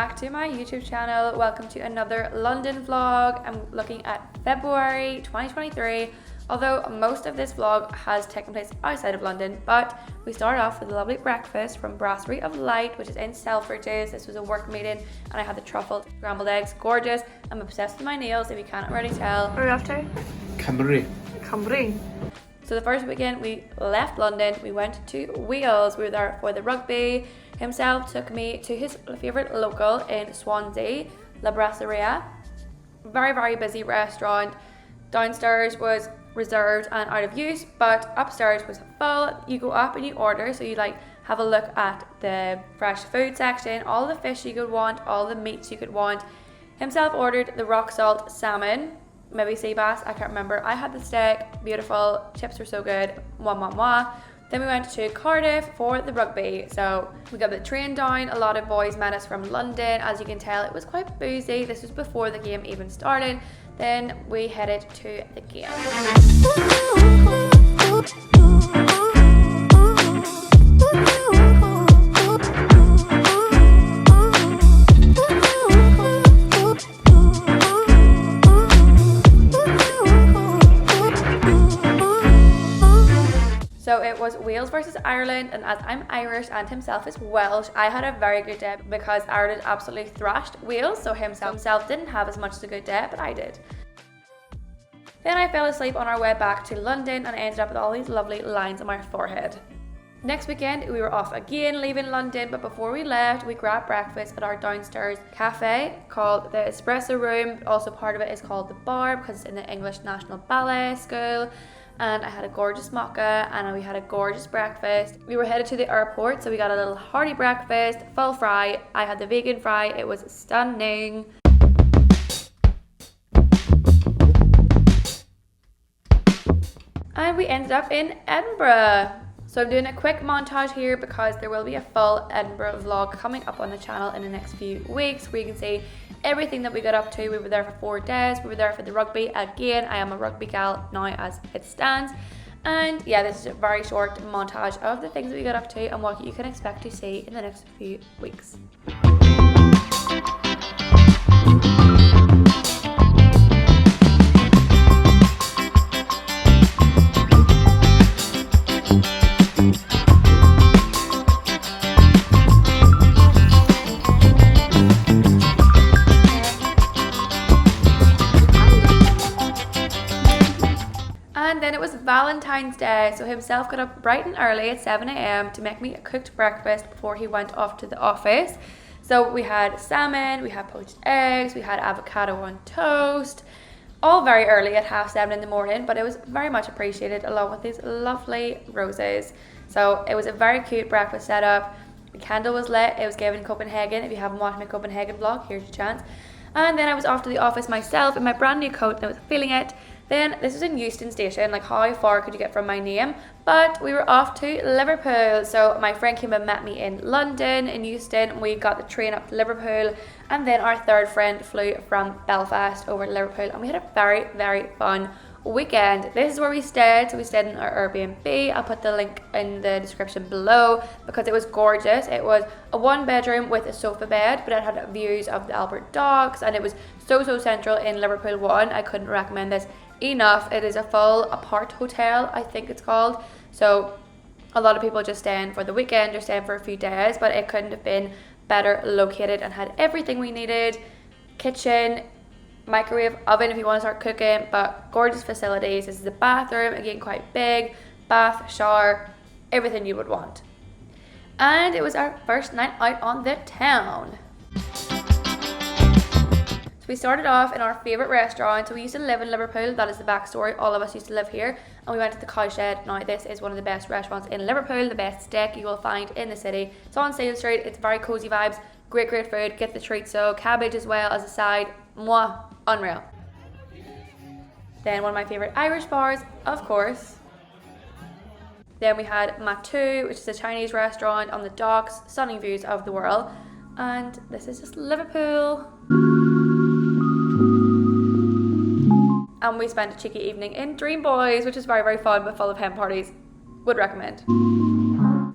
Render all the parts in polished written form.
back to my YouTube channel. Welcome to another London vlog. I'm looking at February 2023, although most of this vlog has taken place outside of London, but we start off with a lovely breakfast from Brasserie of Light, which is in Selfridges. This was a work meeting and I had the truffled scrambled eggs, gorgeous. I'm obsessed with my nails, if you can't already tell. Where are we off to? Cambrai. So the first weekend we left London, we went to Wales. We were there for the rugby. Himself took me to his favourite local in Swansea, La Brasseria. Very, very busy restaurant. Downstairs was reserved and out of use, but upstairs was full. You go up and you order, so you have a look at the fresh food section, all the fish you could want, all the meats you could want. Himself ordered the rock salt salmon, maybe sea bass, I can't remember. I had the steak, beautiful, chips were so good, mwah mwah mwah. Then we went to Cardiff for the rugby. So we got the train down, a lot of boys met us from London. As you can tell, it was quite boozy. This was before the game even started. Then we headed to the game. So it was Wales versus Ireland, and as I'm Irish and himself is Welsh, I had a very good day because Ireland absolutely thrashed Wales, so himself didn't have as much as a good day, but I did. Then I fell asleep on our way back to London and I ended up with all these lovely lines on my forehead. Next weekend we were off again, leaving London, but before we left we grabbed breakfast at our downstairs cafe called the Espresso Room. Also part of it is called the Bar because it's in the English National Ballet School. And I had a gorgeous mocha and we had a gorgeous breakfast. We were headed to the airport, so we got a little hearty breakfast, full fry. I had the vegan fry, it was stunning. And we ended up in Edinburgh. So I'm doing a quick montage here because there will be a full Edinburgh vlog coming up on the channel in the next few weeks where you can see everything that we got up to. We were there for 4 days. We were there for the rugby. Again, I am a rugby gal now as it stands. And yeah, this is a very short montage of the things that we got up to and what you can expect to see in the next few weeks. And then it was Valentine's Day, so himself got up bright and early at 7 a.m. to make me a cooked breakfast before he went off to the office. So we had salmon, we had poached eggs, we had avocado on toast, all very early at 7:30 in the morning, but it was very much appreciated along with these lovely roses. So it was a very cute breakfast setup. The candle was lit, it was given in Copenhagen. If you haven't watched my Copenhagen vlog, here's your chance. And then I was off to the office myself in my brand new coat and I was feeling it. Then this was in Euston Station, how far could you get from my name? But we were off to Liverpool. So my friend came and met me in London, in Euston. We got the train up to Liverpool. And then our third friend flew from Belfast over to Liverpool. And we had a very, very fun weekend. This is where we stayed. So we stayed in our Airbnb. I'll put the link in the description below because it was gorgeous. It was a 1-bedroom with a sofa bed, but it had views of the Albert Docks and it was so central in Liverpool 1. I couldn't recommend this enough. It is a full apart hotel, I think it's called. So a lot of people just staying for the weekend or staying for a few days, but it couldn't have been better located and had everything we needed. Kitchen, microwave, oven if you want to start cooking, but gorgeous facilities. This is a bathroom, again quite big, bath, shower, everything you would want. And it was our first night out on the town. We started off in our favourite restaurant. So we used to live in Liverpool, that is the backstory. All of us used to live here and we went to the Cowshed. Now this is one of the best restaurants in Liverpool, the best steak you will find in the city. It's on Sale Street, it's very cosy vibes, great food, get the treats, so cabbage as well as a side, mwah, unreal. Then one of my favourite Irish bars, of course. Then we had Matu, which is a Chinese restaurant on the docks, stunning views of the world. And this is just Liverpool. And we spent a cheeky evening in Dream Boys, which is very fun but full of hen parties. Would recommend.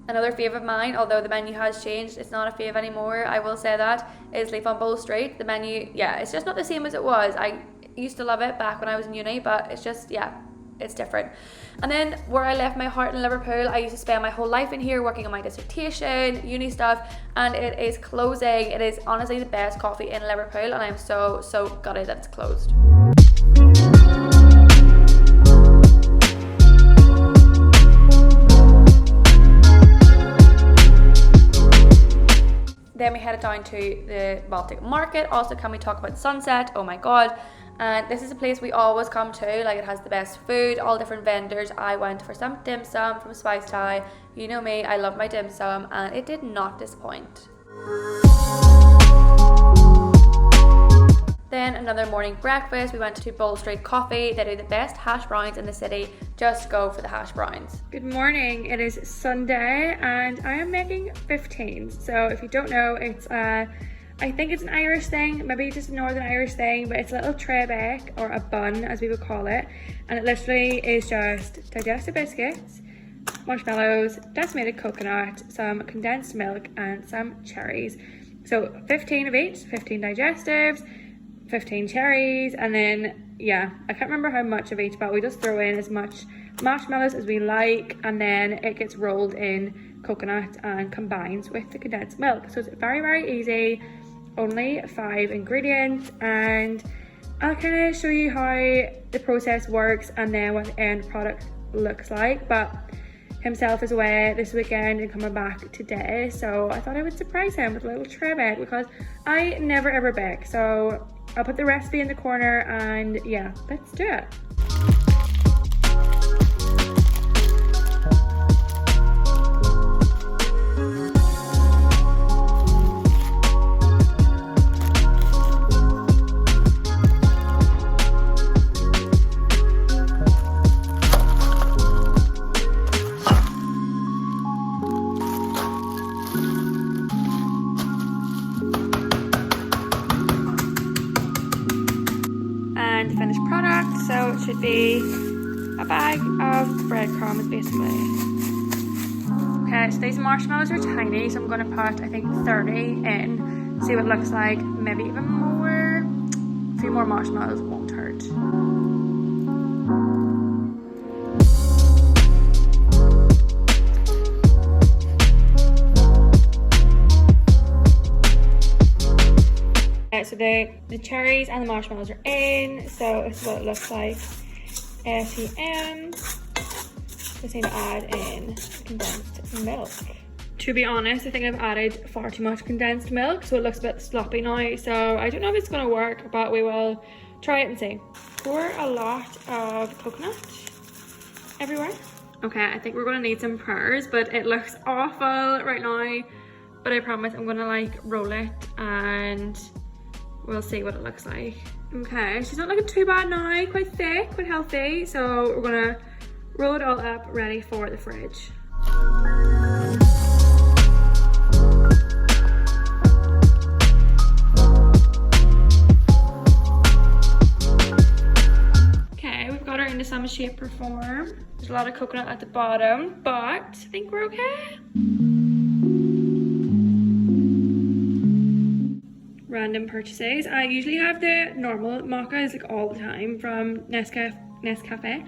Another fave of mine, although the menu has changed, it's not a fave anymore, I will say that, is Leaf on Bow Street. The menu, yeah, it's just not the same as it was. I used to love it back when I was in uni, but it's just, yeah, it's different. And then where I left my heart in Liverpool, I used to spend my whole life in here working on my dissertation, uni stuff, and it is closing. It is honestly the best coffee in Liverpool, and I'm so gutted that it's closed. Then we headed down to the Baltic Market. Also, can we talk about Sunset? Oh my god. And this is a place we always come to. Like, it has the best food, all different vendors. I went for some dim sum from Spice Thai. You know me, I love my dim sum, and it did not disappoint. Then another morning breakfast. We went to Bow Street Coffee. They do the best hash browns in the city. Just go for the hash browns. Good morning. It is Sunday and I am making 15s. So if you don't know, it's I think it's an Irish thing, maybe just a Northern Irish thing, but it's a little tray bake, or a bun as we would call it. And it literally is just digestive biscuits, marshmallows, decimated coconut, some condensed milk and some cherries. So 15 of each, 15 digestives, 15 cherries, and then yeah, I can't remember how much of each, but we just throw in as much marshmallows as we like, and then it gets rolled in coconut and combines with the condensed milk. So it's very easy, only 5 ingredients, and I'll kind of show you how the process works and then what the end product looks like. But himself is away this weekend and coming back today, so I thought I would surprise him with a little tray bake because I never ever bake. So I'll put the recipe in the corner, and yeah, let's do it. The finished product, so it should be a bag of breadcrumbs basically. Okay, so these marshmallows are tiny, so I'm going to put I think 30 in, see what it looks like, maybe even more. A few more marshmallows won't hurt. So the cherries and the marshmallows are in, so this is what it looks like. ATM. Just need to add in condensed milk. To be honest, I think I've added far too much condensed milk, so it looks a bit sloppy now. So I don't know if it's going to work, but we will try it and see. Pour a lot of coconut everywhere. Okay, I think we're going to need some prayers, but it looks awful right now. But I promise I'm going to like roll it and we'll see what it looks like. Okay, she's not looking too bad now, quite thick, quite healthy. So we're gonna roll it all up, ready for the fridge. Okay, we've got her into some shape or form. There's a lot of coconut at the bottom, but I think we're okay. Random purchases. I usually have the normal mochas like all the time from Nescafe,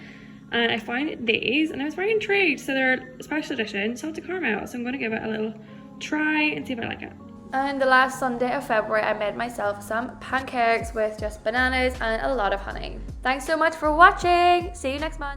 and I find these and I was very intrigued. So they're a special edition salted caramel, so I'm going to give it a little try and see if I like it. And the last Sunday of February I made myself some pancakes with just bananas and a lot of honey. Thanks so much for watching. See you next month.